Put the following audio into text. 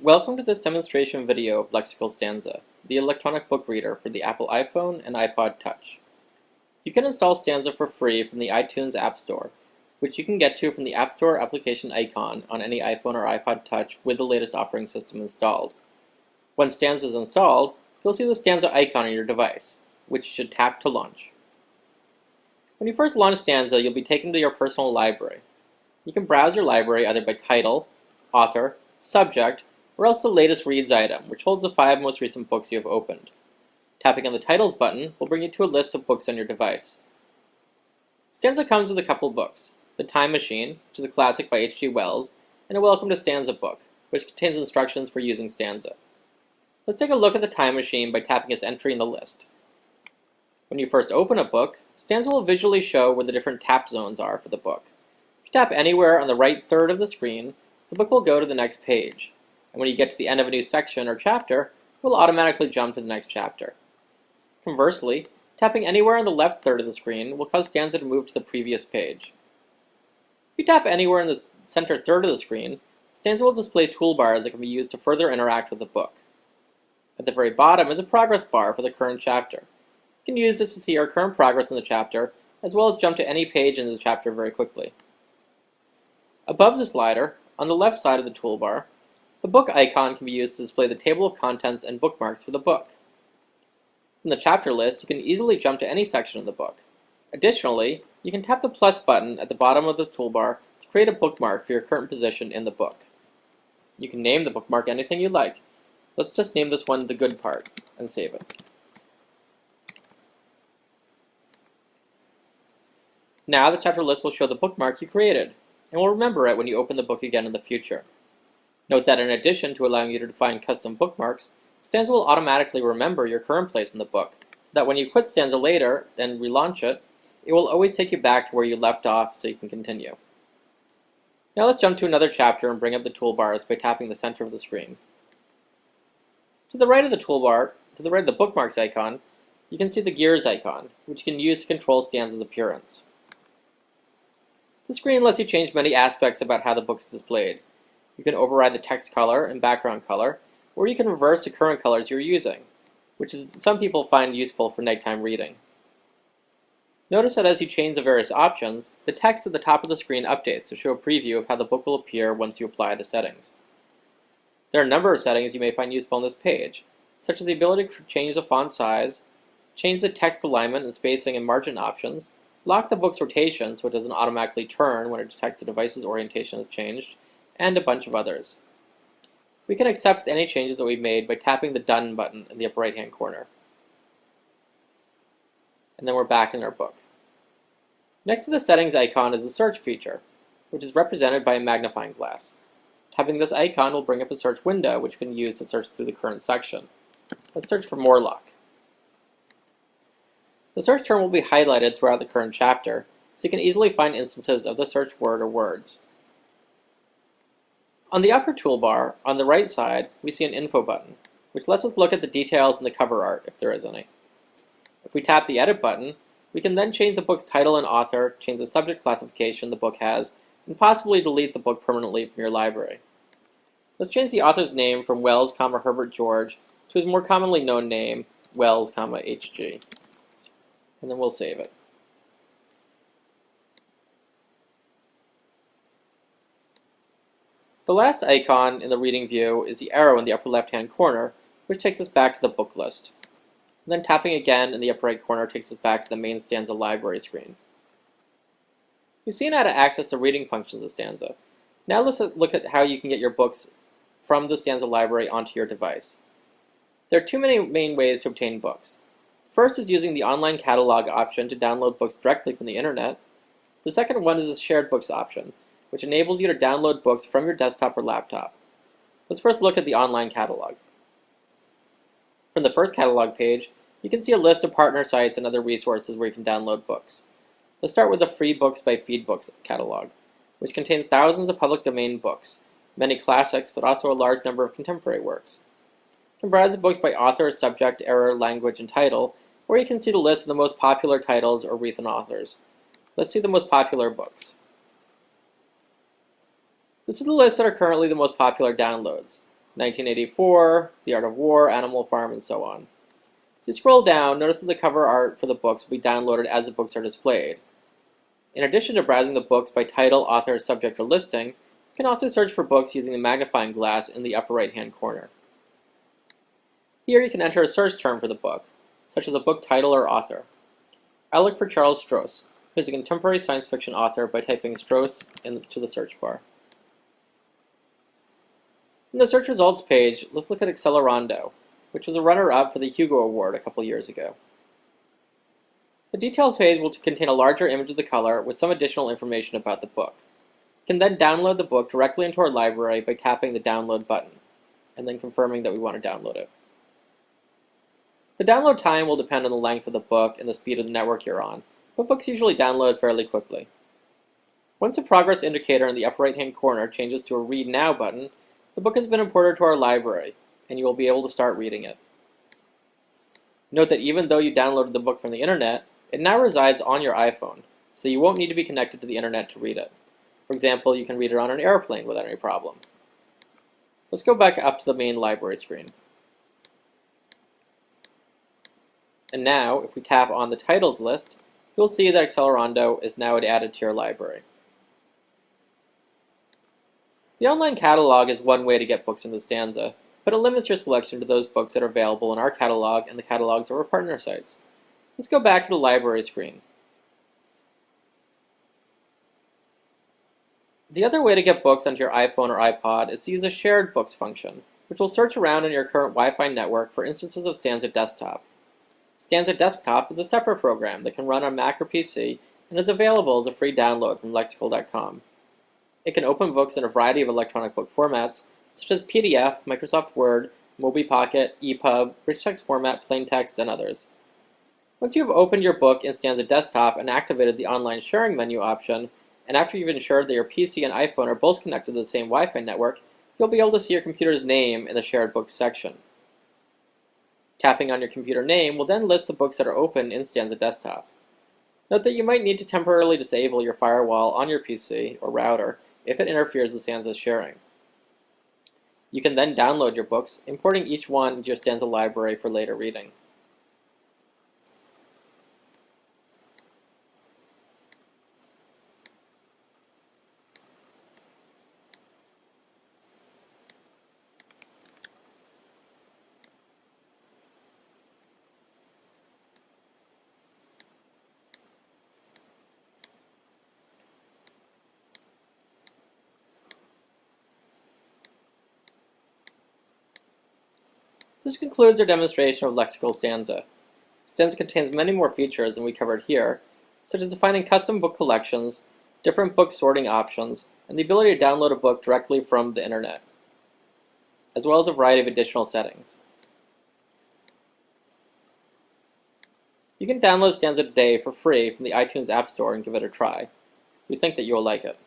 Welcome to this demonstration video of Lexical Stanza, the electronic book reader for the Apple iPhone and iPod Touch. You can install Stanza for free from the iTunes App Store, which you can get to from the App Store application icon on any iPhone or iPod Touch with the latest operating system installed. When Stanza is installed, you'll see the Stanza icon on your device, which you should tap to launch. When you first launch Stanza, you'll be taken to your personal library. You can browse your library either by title, author, subject, or else the latest reads item, which holds the 5 most recent books you have opened. Tapping on the Titles button will bring you to a list of books on your device. Stanza comes with a couple books: The Time Machine, which is a classic by H.G. Wells, and a Welcome to Stanza book, which contains instructions for using Stanza. Let's take a look at The Time Machine by tapping its entry in the list. When you first open a book, Stanza will visually show where the different tap zones are for the book. If you tap anywhere on the right third of the screen, the book will go to the next page. And when you get to the end of a new section or chapter, it will automatically jump to the next chapter. Conversely, tapping anywhere on the left third of the screen will cause Stanza to move to the previous page. If you tap anywhere in the center third of the screen, Stanza will display toolbars that can be used to further interact with the book. At the very bottom is a progress bar for the current chapter. You can use this to see our current progress in the chapter, as well as jump to any page in the chapter very quickly. Above the slider, on the left side of the toolbar, the book icon can be used to display the table of contents and bookmarks for the book. From the chapter list, you can easily jump to any section of the book. Additionally, you can tap the plus button at the bottom of the toolbar to create a bookmark for your current position in the book. You can name the bookmark anything you like. Let's just name this one The Good Part and save it. Now the chapter list will show the bookmark you created, and will remember it when you open the book again in the future. Note that in addition to allowing you to define custom bookmarks, Stanza will automatically remember your current place in the book, so that when you quit Stanza later and relaunch it, it will always take you back to where you left off so you can continue. Now let's jump to another chapter and bring up the toolbars by tapping the center of the screen. To the right of the toolbar, to the right of the bookmarks icon, you can see the gears icon, which you can use to control Stanza's appearance. The screen lets you change many aspects about how the book is displayed. You can override the text color and background color, or you can reverse the current colors you're using, which some people find useful for nighttime reading. Notice that as you change the various options, the text at the top of the screen updates to show a preview of how the book will appear once you apply the settings. There are a number of settings you may find useful on this page, such as the ability to change the font size, change the text alignment and spacing and margin options, lock the book's rotation so it doesn't automatically turn when it detects the device's orientation has changed, and a bunch of others. We can accept any changes that we've made by tapping the Done button in the upper right-hand corner. And then we're back in our book. Next to the Settings icon is the Search feature, which is represented by a magnifying glass. Tapping this icon will bring up a search window, which you can use to search through the current section. Let's search for Morlock. The search term will be highlighted throughout the current chapter, so you can easily find instances of the search word or words. On the upper toolbar, on the right side, we see an Info button, which lets us look at the details in the cover art, if there is any. If we tap the Edit button, we can then change the book's title and author, change the subject classification the book has, and possibly delete the book permanently from your library. Let's change the author's name from Wells, Herbert George to his more commonly known name, Wells, H.G. And then we'll save it. The last icon in the reading view is the arrow in the upper left-hand corner, which takes us back to the book list. And then tapping again in the upper right corner takes us back to the main Stanza library screen. We've seen how to access the reading functions of Stanza. Now let's look at how you can get your books from the Stanza library onto your device. There are two main ways to obtain books. The first is using the online catalog option to download books directly from the internet. The second one is the shared books option, which enables you to download books from your desktop or laptop. Let's first look at the online catalog. From the first catalog page, you can see a list of partner sites and other resources where you can download books. Let's start with the Free Books by Feedbooks catalog, which contains thousands of public domain books, many classics, but also a large number of contemporary works. You can browse the books by author, subject, era, language, and title, or you can see the list of the most popular titles or recent authors. Let's see the most popular books. This is the list that are currently the most popular downloads. 1984, The Art of War, Animal Farm, and so on. So you scroll down, notice that the cover art for the books will be downloaded as the books are displayed. In addition to browsing the books by title, author, subject, or listing, you can also search for books using the magnifying glass in the upper right-hand corner. Here you can enter a search term for the book, such as a book title or author. I'll look for Charles Stross, who is a contemporary science fiction author, by typing Stross into the search bar. In the search results page, let's look at Accelerando, which was a runner-up for the Hugo Award a couple years ago. The details page will contain a larger image of the color with some additional information about the book. You can then download the book directly into our library by tapping the download button, and then confirming that we want to download it. The download time will depend on the length of the book and the speed of the network you're on, but books usually download fairly quickly. Once the progress indicator in the upper right-hand corner changes to a Read Now button, the book has been imported to our library, and you will be able to start reading it. Note that even though you downloaded the book from the internet, it now resides on your iPhone, so you won't need to be connected to the internet to read it. For example, you can read it on an airplane without any problem. Let's go back up to the main library screen. And now, if we tap on the titles list, you'll see that Accelerando is now added to your library. The online catalog is one way to get books into Stanza, but it limits your selection to those books that are available in our catalog and the catalogs of our partner sites. Let's go back to the library screen. The other way to get books onto your iPhone or iPod is to use a shared books function, which will search around in your current Wi-Fi network for instances of Stanza Desktop. Stanza Desktop is a separate program that can run on Mac or PC and is available as a free download from lexical.com. It can open books in a variety of electronic book formats, such as PDF, Microsoft Word, MobiPocket, EPUB, rich text format, plain text, and others. Once you have opened your book in Stanza Desktop and activated the online sharing menu option, and after you've ensured that your PC and iPhone are both connected to the same Wi-Fi network, you'll be able to see your computer's name in the Shared Books section. Tapping on your computer name will then list the books that are open in Stanza Desktop. Note that you might need to temporarily disable your firewall on your PC or router if it interferes with Stanza's sharing. You can then download your books, importing each one into your Stanza library for later reading. This concludes our demonstration of lexical Stanza. Stanza contains many more features than we covered here, such as defining custom book collections, different book sorting options, and the ability to download a book directly from the internet, as well as a variety of additional settings. You can download Stanza today for free from the iTunes App Store and give it a try. We think that you will like it.